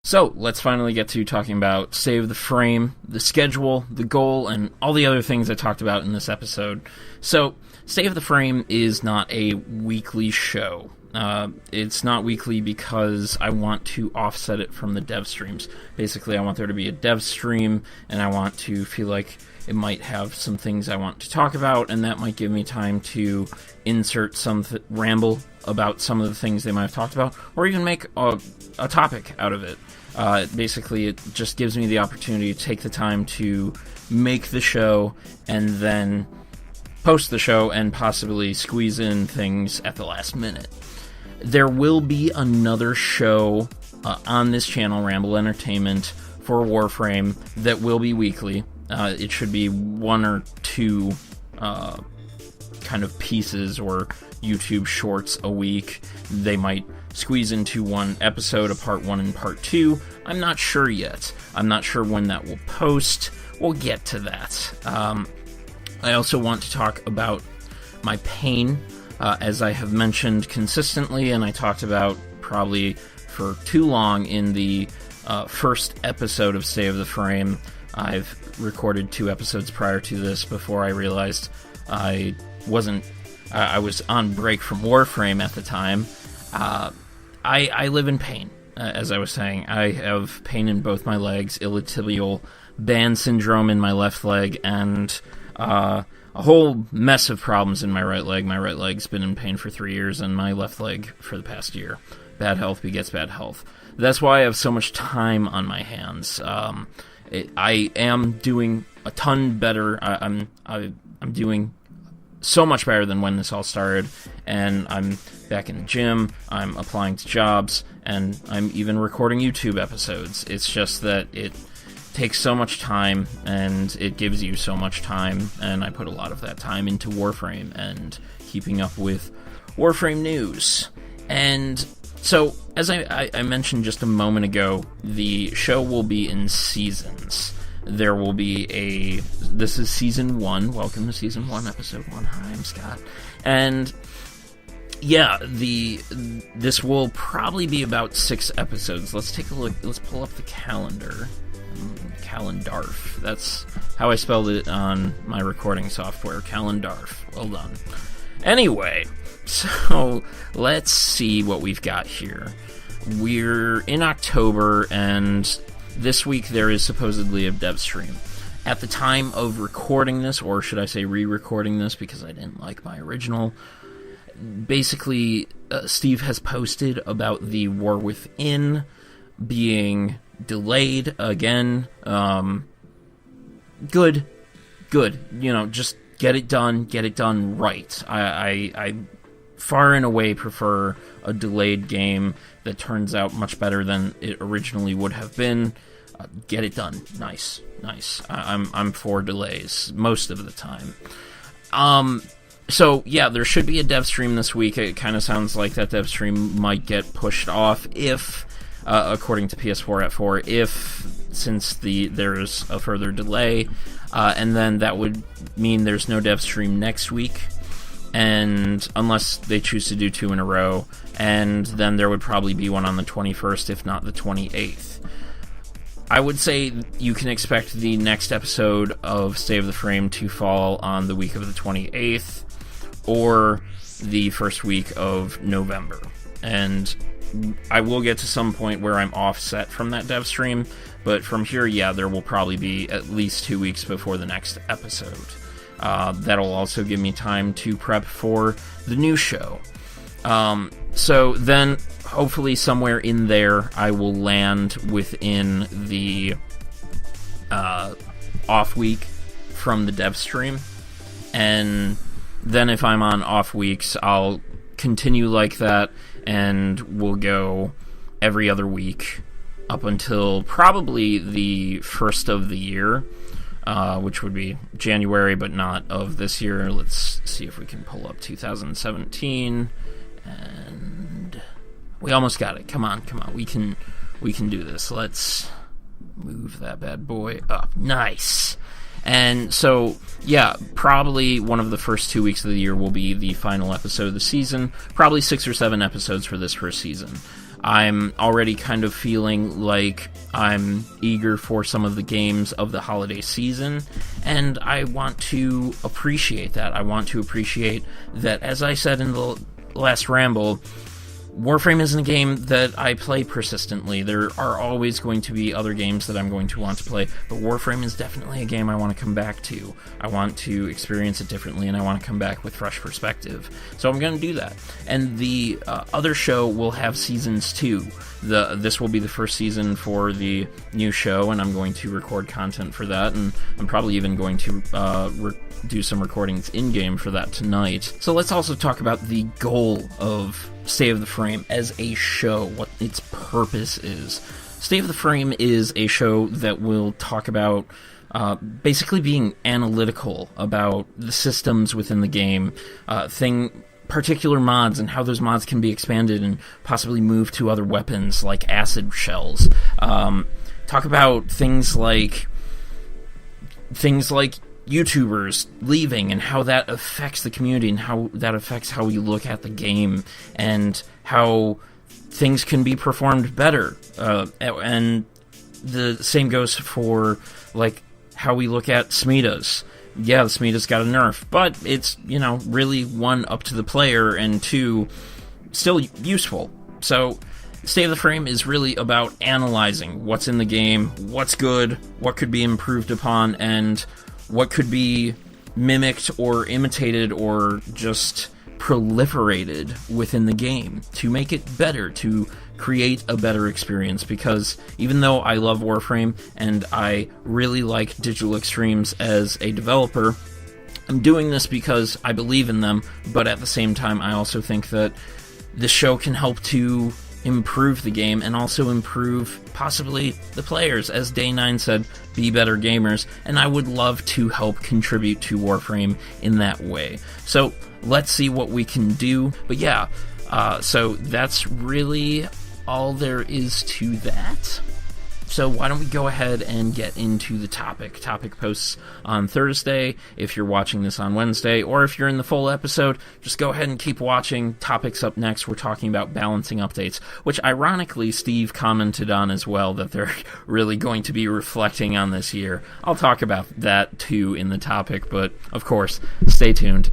So, let's finally get to talking about Save the Frame, the schedule, the goal, and all the other things I talked about in this episode. So, Save the Frame is not a weekly show. It's not weekly because I want to offset it from the dev streams. Basically, I want there to be a dev stream, and I want to feel like it might have some things I want to talk about, and that might give me time to insert some ramble about some of the things they might have talked about, or even make a topic out of it. Basically, it just gives me the opportunity to take the time to make the show, and then post the show, and possibly squeeze in things at the last minute. There will be another show on this channel, Ramble Entertainment, for Warframe that will be weekly. It should be one or two kind of pieces or YouTube shorts a week. They might squeeze into one episode, a part 1 and part 2. I'm not sure yet. I'm not sure when that will post. We'll get to that. I also want to talk about my pain, as I have mentioned consistently, and I talked about probably for too long in the first episode of Save the Frame. I've recorded 2 episodes prior to this before I realized I was on break from Warframe at the time. I live in pain, as I was saying. I have pain in both my legs, iliotibial band syndrome in my left leg, and a whole mess of problems in my right leg. My right leg's been in pain for 3 years, and my left leg for the past year. Bad health begets bad health. That's why I have so much time on my hands. I am doing a ton better. I'm doing so much better than when this all started, and I'm back in the gym, I'm applying to jobs, and I'm even recording YouTube episodes. It's just that it takes so much time, and it gives you so much time, and I put a lot of that time into Warframe and keeping up with Warframe news. And so, as I mentioned just a moment ago, the show will be in seasons. There will be this is Season 1. Welcome to Season 1, Episode 1. Hi, I'm Scott. And, yeah, this will probably be about 6 episodes. Let's take a look. Let's pull up the calendar. Calendarf. That's how I spelled it on my recording software. Calendarf. Well done. Anyway, so let's see what we've got here. We're in October, and this week there is supposedly a dev stream. At the time of recording this, or should I say re-recording this because I didn't like my original, basically Steve has posted about the War Within being delayed again. Good. You know, just get it done right. I far and away prefer a delayed game that turns out much better than it originally would have been. Get it done. Nice. I'm for delays most of the time. So, yeah, there should be a dev stream this week. It kind of sounds like that dev stream might get pushed off if, according to PS4 at 4, since there's a further delay, and then that would mean there's no dev stream next week, and unless they choose to do 2 in a row, and then there would probably be one on the 21st, if not the 28th. I would say you can expect the next episode of Save the Frame to fall on the week of the 28th, or the first week of November. And I will get to some point where I'm offset from that dev stream, but from here, yeah, there will probably be at least 2 weeks before the next episode. That'll also give me time to prep for the new show. So then, hopefully somewhere in there, I will land within the off week from the dev stream. And then if I'm on off weeks, I'll continue like that, and we'll go every other week up until probably the first of the year, which would be January, but not of this year. Let's see if we can pull up 2017, and we almost got it. Come on, we can do this. Let's move that bad boy up. Nice. And so, yeah, probably one of the first 2 weeks of the year will be the final episode of the season. Probably 6 or 7 episodes for this first season. I'm already kind of feeling like I'm eager for some of the games of the holiday season, and I want to appreciate that. I want to appreciate that, as I said in the last Ramble, Warframe isn't a game that I play persistently. There are always going to be other games that I'm going to want to play, but Warframe is definitely a game I want to come back to. I want to experience it differently, and I want to come back with fresh perspective. So I'm going to do that. And the other show will have seasons too. This will be the first season for the new show, and I'm going to record content for that, and I'm probably even going to do some recordings in-game for that tonight. So let's also talk about the goal of State of the Frame as a show, what its purpose is. State of the Frame is a show that will talk about basically being analytical about the systems within the game, particular mods and how those mods can be expanded and possibly moved to other weapons like acid shells. Talk about things like YouTubers leaving and how that affects the community and how that affects how we look at the game and how things can be performed better. And the same goes for like how we look at Smeetas. Yeah, the Smeeta's got a nerf, but it's, really one, up to the player, and two, still useful. So State of the Frame is really about analyzing what's in the game, what's good, what could be improved upon, and what could be mimicked or imitated or just proliferated within the game to make it better, to create a better experience. Because even though I love Warframe and I really like Digital Extremes as a developer, I'm doing this because I believe in them, but at the same time I also think that this show can help to improve the game and also improve possibly the players. As Day 9 said, be better gamers, and I would love to help contribute to Warframe in that way. So let's see what we can do. But yeah, so that's really all there is to that. So why don't we go ahead and get into the topic. Topic posts on Thursday if you're watching this on Wednesday, or if you're in the full episode, just go ahead and keep watching. Topics up next, we're talking about balancing updates, which ironically Steve commented on as well, that they're really going to be reflecting on this year. I'll talk about that too in the topic, but of course, stay tuned.